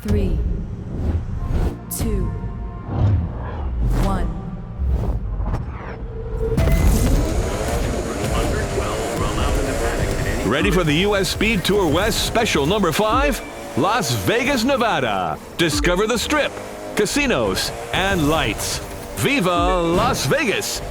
3, 2, 1. Ready for the U.S. Speed Tour West Special Number 5? Las Vegas, Nevada. Discover the Strip, casinos, and lights. Viva Las Vegas!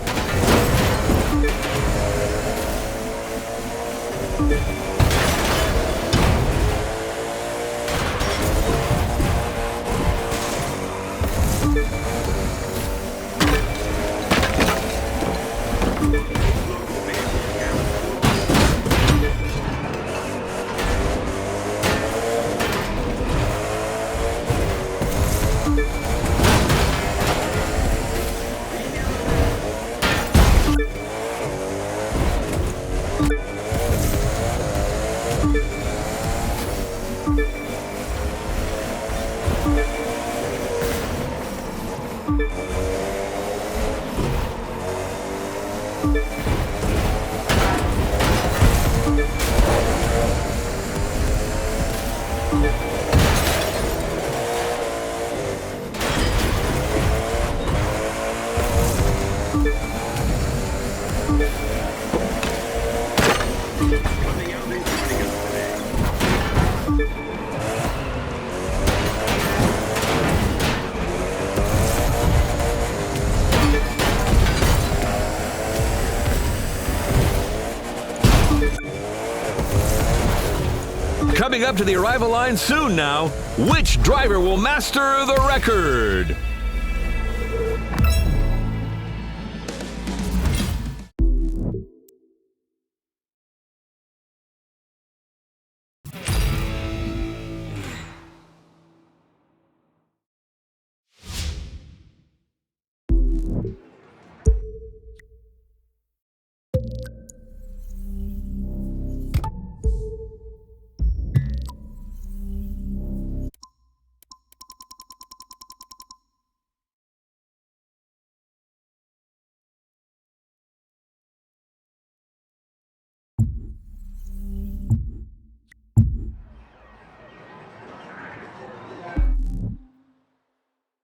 Coming up to the arrival line soon now, which driver will master the record?